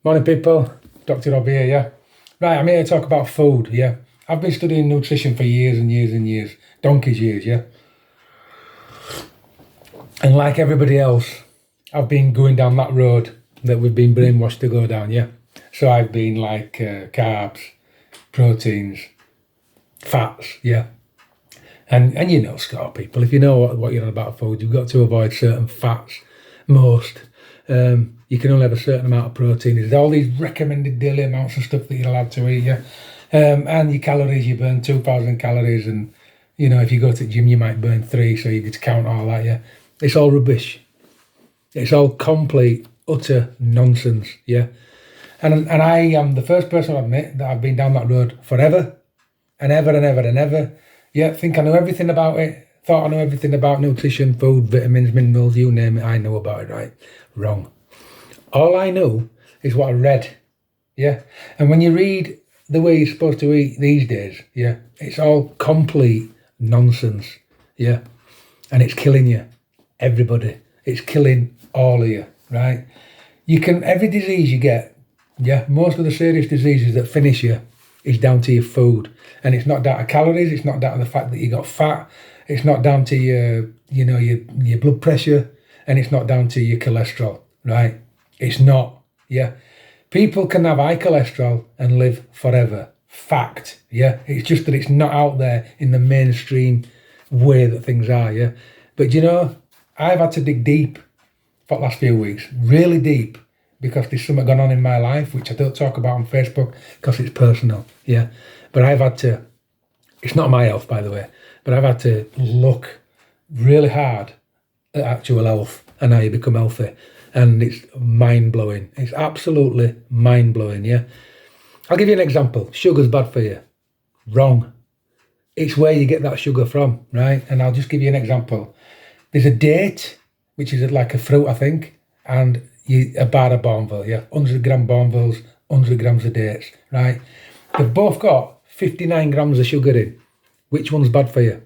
Morning, people. Dr. Rob here, yeah? Right, I'm here to talk about food, yeah? I've been studying nutrition for years and years and years. Donkey's years, yeah? And like everybody else, I've been going down that road that we've been brainwashed to go down, yeah? So I've been like carbs, proteins, fats, yeah? And you know, Scott, people, if you know what you're on about food, you've got to avoid certain fats, most. You can only have a certain amount of protein. There's all these recommended daily amounts of stuff that you're allowed to eat, yeah? And your calories, you burn 2,000 calories, and, you know, if you go to the gym, you might burn 3, so you get to count all that, yeah? It's all rubbish. It's all complete, utter nonsense, yeah? And I am the first person to admit that I've been down that road forever, and ever and ever and ever. Yeah, think I know everything about it. Thought I know everything about nutrition, food, vitamins, minerals, you name it, I know about it, right? Wrong. All I know is what I read, yeah? And when you read the way you're supposed to eat these days, yeah, it's all complete nonsense, yeah? And it's killing you, everybody. It's killing all of you, right? You can, every disease you get, yeah, most of the serious diseases that finish you is down to your food. And it's not down to calories, it's not down to the fact that you got fat, it's not down to your, you know, your blood pressure, and it's not down to your cholesterol, right? It's not, yeah. People can have high cholesterol and live forever. Fact, yeah. It's just that it's not out there in the mainstream way that things are, yeah. But you know, I've had to dig deep for the last few weeks, really deep, because there's something going on in my life which I don't talk about on Facebook because it's personal, yeah. But I've had to, it's not my health, by the way, but I've had to look really hard at actual health and how you become healthy. And it's mind-blowing. It's absolutely mind-blowing, yeah. I'll give you an example. Sugar's bad for you. Wrong. It's where you get that sugar from, right? And I'll just give you an example. There's a date, which is like a fruit, I think, and a bar of Bourneville, yeah. 100 gram Bournevilles, 100 grams of dates, right? They've both got 59 grams of sugar in. Which one's bad for you?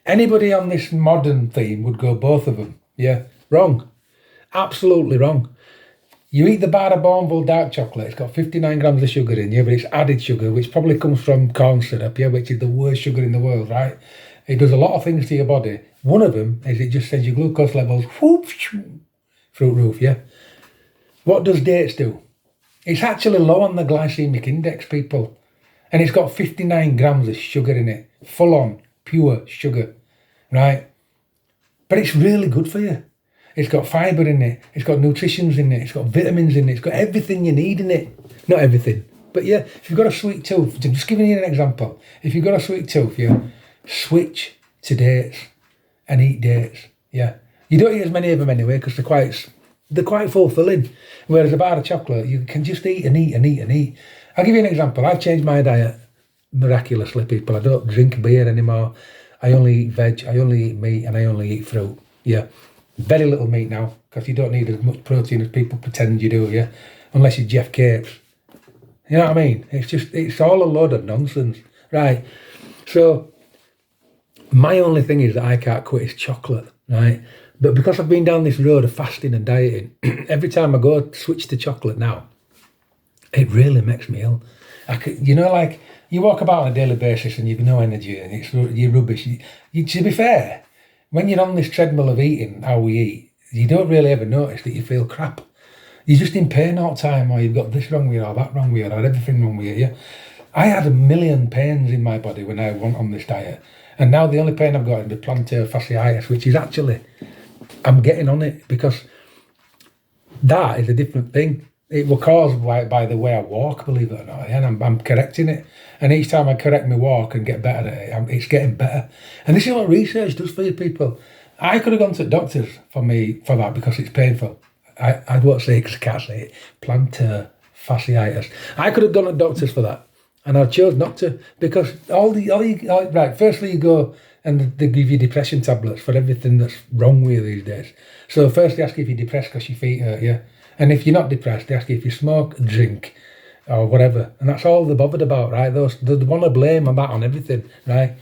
Anybody on this modern theme would go both of them, yeah. Wrong. Absolutely wrong. You eat the bar of Bourneville dark chocolate, it's got 59 grams of sugar in, yeah, but it's added sugar, which probably comes from corn syrup, yeah, which is the worst sugar in the world, right? It does a lot of things to your body. One of them is it just sends your glucose levels whoop, through roof, yeah? What does dates do? It's actually low on the glycemic index, people. And it's got 59 grams of sugar in it. Full on, pure sugar, right? But it's really good for you. It's got fibre in it, it's got nutritions in it, it's got vitamins in it, it's got everything you need in it. Not everything, but yeah, if you've got a sweet tooth, just giving you an example, if you've got a sweet tooth, yeah, switch to dates and eat dates, yeah. You don't eat as many of them anyway because they're quite fulfilling. Whereas a bar of chocolate, you can just eat and eat and eat and eat. I'll give you an example. I've changed my diet miraculously, people. I don't drink beer anymore. I only eat veg, I only eat meat, and I only eat fruit, yeah. Very little meat now, because you don't need as much protein as people pretend you do, yeah? Unless you're Jeff Capes. You know what I mean? It's all a load of nonsense, right? So, my only thing is that I can't quit is chocolate, right? But because I've been down this road of fasting and dieting, every time I go switch to chocolate now, it really makes me ill. You know, like, you walk about on a daily basis and you've no energy and you're rubbish. To be fair, when you're on this treadmill of eating how we eat, you don't really ever notice that you feel crap. You're just in pain all the time, or you've got this wrong with you, or that wrong with you, or everything wrong with you. Yeah? I had a million pains in my body when I went on this diet. And now the only pain I've got is the plantar fasciitis, which is actually, I'm getting on it because that is a different thing. It was caused by the way I walk, believe it or not, and I'm correcting it. And each time I correct my walk and get better at it, it's getting better. And this is what research does for you people. I could have gone to doctors for that because it's painful. I won't say it because I can't say it. Plantar fasciitis. I could have gone to doctors for that, and I chose not to because right. Firstly, you go and they give you depression tablets for everything that's wrong with you these days. So first they ask you if you're depressed because your feet hurt you. And if you're not depressed, they ask you if you smoke, drink, or whatever. And that's all they're bothered about, right? They want to blame on that on everything, right?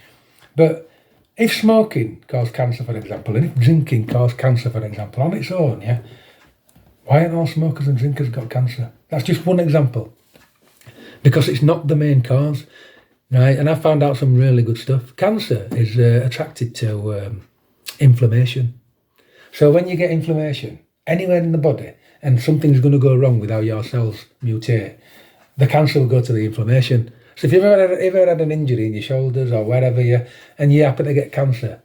But if smoking caused cancer, for example, and if drinking caused cancer, for example, on its own, yeah, Why aren't all smokers and drinkers got cancer? That's just one example. Because it's not the main cause, right? And I found out some really good stuff. Cancer is attracted to inflammation. So when you get inflammation anywhere in the body and something's going to go wrong with how your cells mutate, the cancer will go to the inflammation. So if you've ever had an injury in your shoulders or wherever and you happen to get cancer,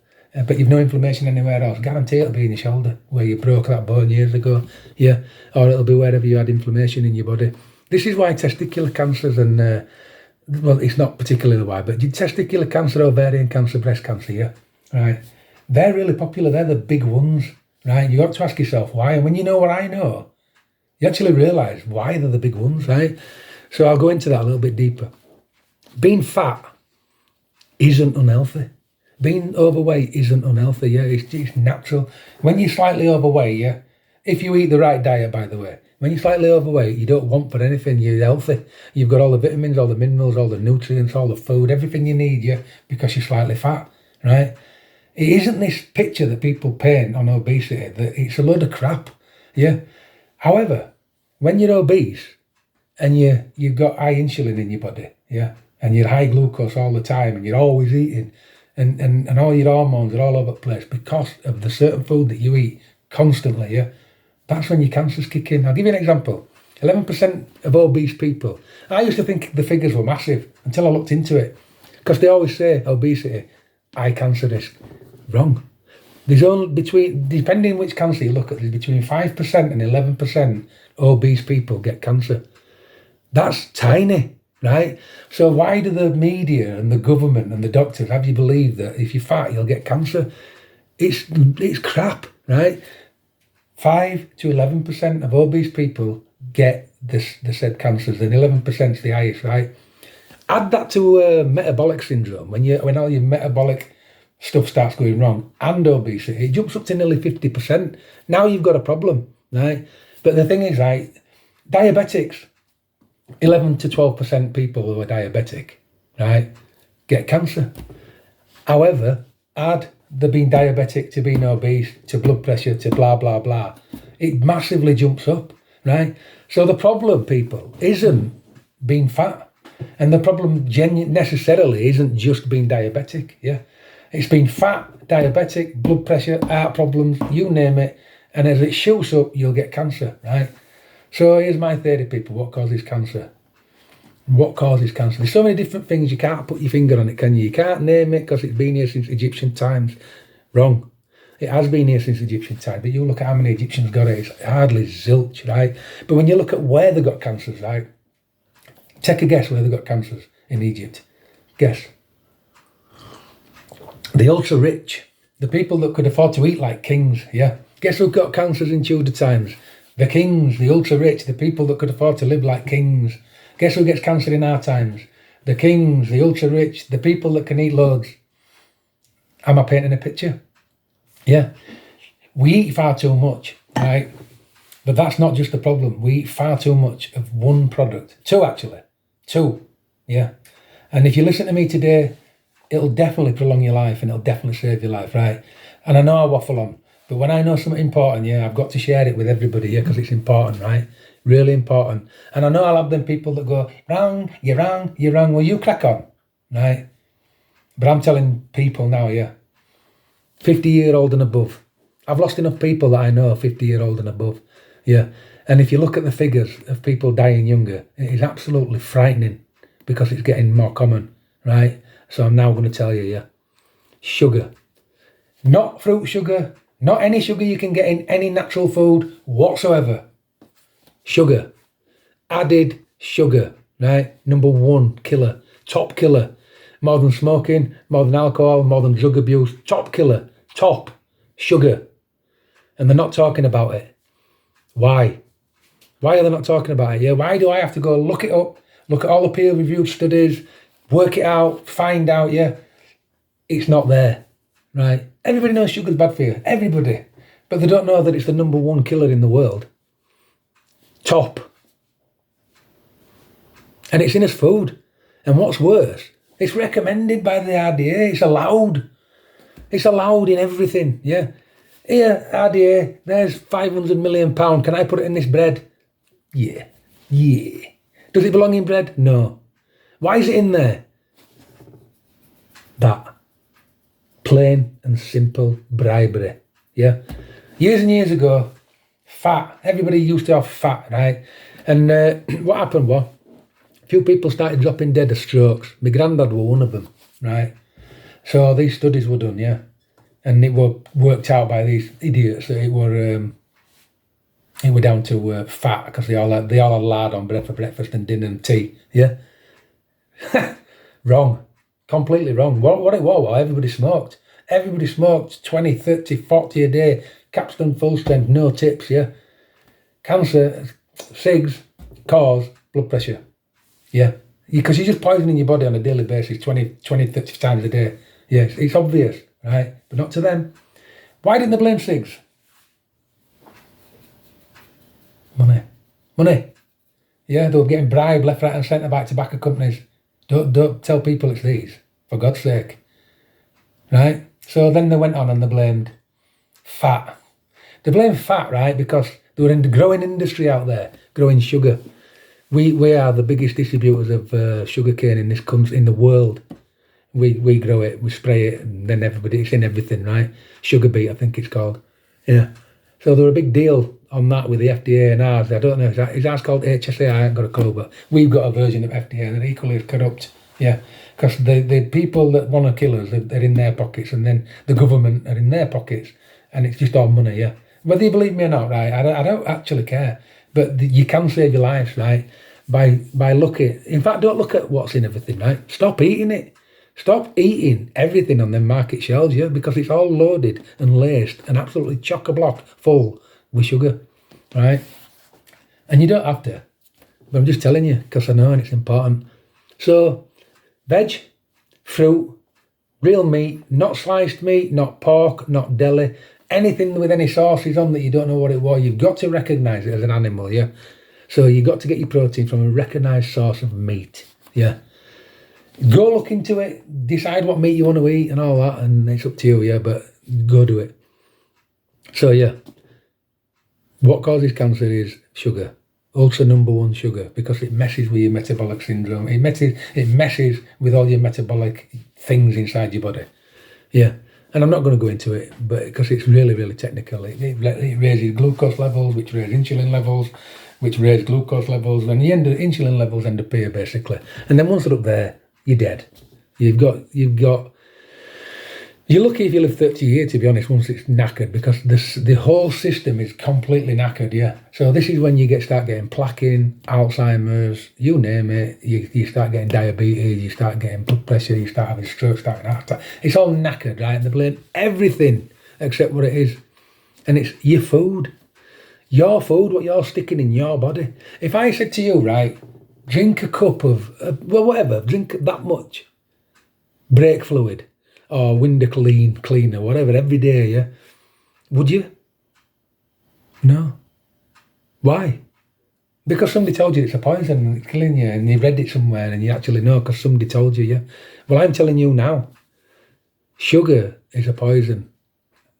but you've no inflammation anywhere else, guarantee it'll be in your shoulder where you broke that bone years ago, or it'll be wherever you had inflammation in your body. This is why testicular cancers and, well, it's not particularly why, but testicular cancer, ovarian cancer, breast cancer, right? They're really popular. They're the big ones, right? You have to ask yourself why. And when you know what I know, you actually realise why they're the big ones, right? So I'll go into that a little bit deeper. Being fat isn't unhealthy. Being overweight isn't unhealthy, it's natural. When you're slightly overweight, if you eat the right diet, by the way, when you're slightly overweight, you don't want for anything, you're healthy. You've got all the vitamins, all the minerals, all the nutrients, all the food, everything you need, because you're slightly fat, right? It isn't this picture that people paint on obesity, that it's a load of crap, However, when you're obese and you've got high insulin in your body, and you're high glucose all the time and you're always eating, and all your hormones are all over the place because of the certain food that you eat constantly, that's when your cancers kick in. I'll give you an example. 11% of obese people. I used to think the figures were massive until I looked into it, because they always say obesity, high cancer risk. Wrong. There's only depending which cancer you look at, there's between 5% and 11% obese people get cancer. That's tiny, right? So why do the media and the government and the doctors have you believe that if you're fat, you'll get cancer? It's crap, right? 5 to 11% of obese people get the said cancers, and 11% is the highest, right? Add that to metabolic syndrome, when all your metabolic stuff starts going wrong, and obesity, it jumps up to nearly 50%. Now you've got a problem, right? But the thing is, right, diabetics, 11 to 12% people who are diabetic, right, get cancer. However, add the being diabetic to being obese to blood pressure to blah, blah, blah. It massively jumps up, right? So the problem, people, isn't being fat. And the problem necessarily isn't just being diabetic, It's being fat, diabetic, blood pressure, heart problems, you name it. And as it shoots up, you'll get cancer, right? So here's my theory, people. What causes cancer? What causes cancer? There's so many different things. You can't put your finger on it, can you? You can't name it because it's been here since Egyptian times. Wrong. It has been here since Egyptian times. But you look at how many Egyptians got it. It's hardly zilch, right? But when you look at where they got cancers, right? Take a guess where they got cancers in Egypt. Guess. The ultra rich. The people that could afford to eat like kings, Guess who got cancers in Tudor times? The kings, the ultra rich, the people that could afford to live like kings. Guess who gets cancer in our times? The kings, the ultra rich, the people that can eat loads. Am I painting a picture? We eat far too much, right? But that's not just the problem. We eat far too much of one product. Two, actually. Two, And if you listen to me today, it'll definitely prolong your life and it'll definitely save your life, right? And I know I waffle on, but when I know something important, I've got to share it with everybody, because it's important, right? Really important. And I know I'll have them people that go, wrong, you're wrong, you're wrong. Well, you crack on, right? But I'm telling people now, 50-year-old and above. I've lost enough people that I know 50-year-old and above, And if you look at the figures of people dying younger, it is absolutely frightening because it's getting more common, right? So I'm now going to tell you, sugar. Not fruit sugar, not any sugar you can get in any natural food whatsoever. Sugar. Added sugar, right? Number one killer, top killer. More than smoking, more than alcohol, more than drug abuse. Top killer, top, sugar. And they're not talking about it. Why? Why are they not talking about it? Why do I have to go look it up, look at all the peer-reviewed studies, work it out, find out, It's not there, right? Everybody knows sugar's bad for you, everybody. But they don't know that it's the number one killer in the world. Top. And it's in us food. And what's worse, it's recommended by the RDA. It's allowed. It's allowed in everything, Here, RDA, there's £500 million. Can I put it in this bread? Yeah. Yeah. Does it belong in bread? No. Why is it in there? That. Plain and simple bribery. Yeah. Years and years ago, fat. Everybody used to have fat, right? And what happened was, a few people started dropping dead of strokes. My granddad was one of them, right? So these studies were done, yeah. And it were worked out by these idiots that it were down to fat, because they all had lard on bread for breakfast and dinner and tea, yeah. Wrong. Completely wrong. What it was, everybody smoked. Everybody smoked 20, 30, 40 a day. Capstan full strength, no tips, yeah. Cancer, cigs, cause blood pressure, yeah. Because you're just poisoning your body on a daily basis 20, 30 times a day. Yes, it's obvious, right? But not to them. Why didn't they blame cigs? Money. Yeah, they were getting bribed left, right and centre by tobacco companies. Don't tell people it's these, for God's sake. Right? So then they went on and they blamed fat. They blamed fat, right, because they were in the growing industry out there, growing sugar. We are the biggest distributors of sugarcane in this country, in the world. We grow it, we spray it, and then it's in everything, right? Sugar beet, I think it's called. Yeah. So there were a big deal on that with the FDA and ours. I don't know, is ours called HSA? I haven't got a clue, but we've got a version of FDA and they're equally as corrupt. Yeah. Because the people that want to kill us, they're in their pockets, and then the government are in their pockets, and it's just all money, yeah. Whether you believe me or not, right, I don't actually care. But you can save your lives, right, by looking. In fact, don't look at what's in everything, right? Stop eating it. Stop eating everything on them market shelves, yeah, because it's all loaded and laced and absolutely chock-a-block full with sugar, right? And you don't have to, but I'm just telling you because I know and it's important. So, veg, fruit, real meat, not sliced meat, not pork, not deli, anything with any sauces on that you don't know what it was, you've got to recognise it as an animal, yeah? So you've got to get your protein from a recognised source of meat, yeah? Go look into it, decide what meat you want to eat and all that, and it's up to you, yeah, but go do it. So, yeah, what causes cancer is sugar. Also number one, sugar, because it messes with your metabolic syndrome. It messes with all your metabolic things inside your body. Yeah, and I'm not going to go into it, but because it's really, really technical. It raises glucose levels, which raise insulin levels, which raise glucose levels, and insulin levels end up here, basically. And then once they're up there, you're dead. You're lucky if you live 30 years, to be honest, once it's knackered, because the whole system is completely knackered, yeah. So this is when you start getting plaquing, Alzheimer's, you name it. You start getting diabetes, you start getting blood pressure, you start having stroke, start having heart attack. It's all knackered, right? And they blame everything except what it is. And it's your food. Your food, what you're sticking in your body. If I said to you, right, drink a cup of, drink that much brake fluid or window cleaner, whatever, every day, yeah? Would you? No. Why? Because somebody told you it's a poison and it's killing you, and you read it somewhere and you actually know because somebody told you, yeah? Well, I'm telling you now, sugar is a poison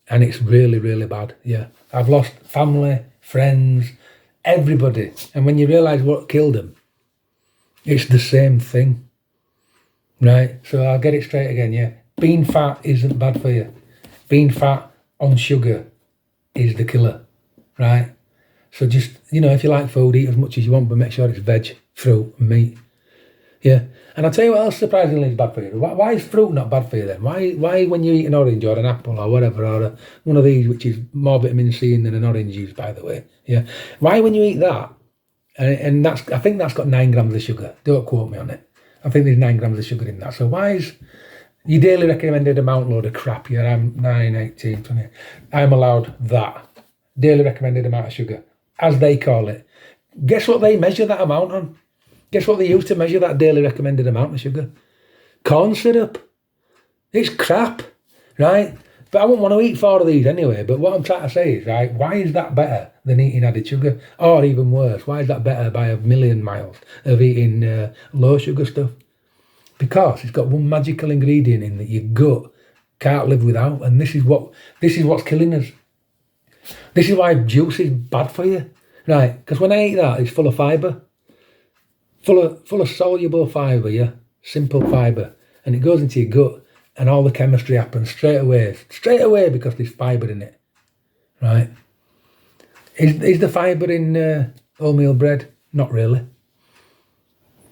and it's really, really bad, yeah? I've lost family, friends, everybody, and when you realise what killed them, it's the same thing, right? So I'll get it straight again, yeah? Being fat isn't bad for you. Being fat on sugar is the killer, right? So just, if you like food, eat as much as you want, but make sure it's veg, fruit, and meat, yeah? And I'll tell you what else surprisingly is bad for you. Why is fruit not bad for you then? Why when you eat an orange or an apple or whatever, or one of these, which is more vitamin C than an orange is, by the way, yeah? Why when you eat that, and I think that's got 9 grams of sugar. Don't quote me on it. I think there's 9 grams of sugar in that. So why is your daily recommended amount load of crap? Yeah, I'm 9, 18, 20. I'm allowed that. Daily recommended amount of sugar, as they call it. Guess what they measure that amount on? Guess what they use to measure that daily recommended amount of sugar? Corn syrup. It's crap, right? But I wouldn't want to eat 4 of these anyway. But what I'm trying to say is, right, why is that better than eating added sugar? Or even worse, why is that better by a million miles of eating low sugar stuff? Because it's got one magical ingredient in that your gut can't live without, and this is what's killing us. This is why juice is bad for you, right? Because when I eat that, it's full of fibre, full of soluble fibre, yeah, simple fibre, and it goes into your gut, and all the chemistry happens straight away because there's fibre in it, right? Is the fibre in wholemeal bread? Not really.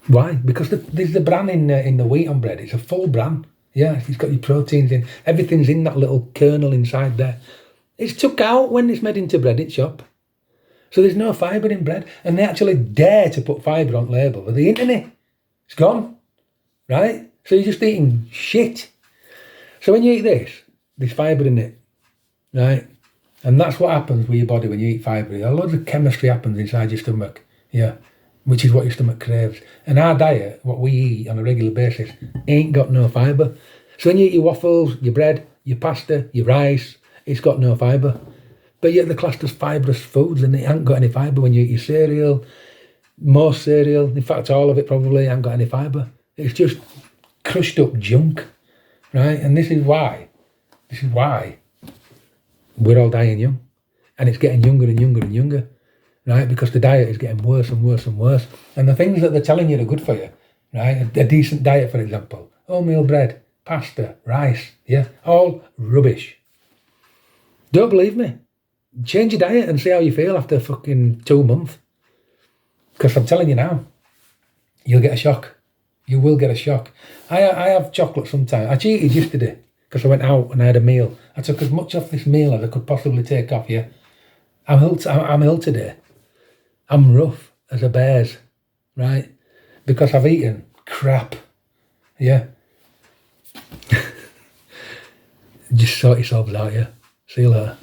Why? Because there's the bran in the wheat on bread. It's a full bran. Yeah, it's got your proteins in. Everything's in that little kernel inside there. It's took out when it's made into bread in shop. So there's no fibre in bread. And they actually dare to put fibre on label. But the internet, it's gone. Right? So you're just eating shit. So when you eat this, there's fibre in it. Right? And that's what happens with your body when you eat fibre. A lot of chemistry happens inside your stomach. Yeah. Which is what your stomach craves. And our diet, what we eat on a regular basis, ain't got no fibre. So when you eat your waffles, your bread, your pasta, your rice, it's got no fibre. But yet they're classed as fibrous foods and it ain't got any fibre. When you eat your cereal, most cereal, in fact all of it probably ain't got any fibre. It's just crushed up junk, right? And this is why we're all dying young. And it's getting younger and younger and younger. Right, because the diet is getting worse and worse and worse. And the things that they're telling you are good for you, right? A decent diet, for example, wholemeal bread, pasta, rice, yeah, all rubbish. Don't believe me. Change your diet and see how you feel after fucking 2 months. Because I'm telling you now, you'll get a shock. You will get a shock. I have chocolate sometimes. I cheated yesterday because I went out and I had a meal. I took as much off this meal as I could possibly take off, yeah. I'm ill today. I'm rough as a bear's, right? Because I've eaten crap, yeah? Just sort yourselves out, yeah? See you later.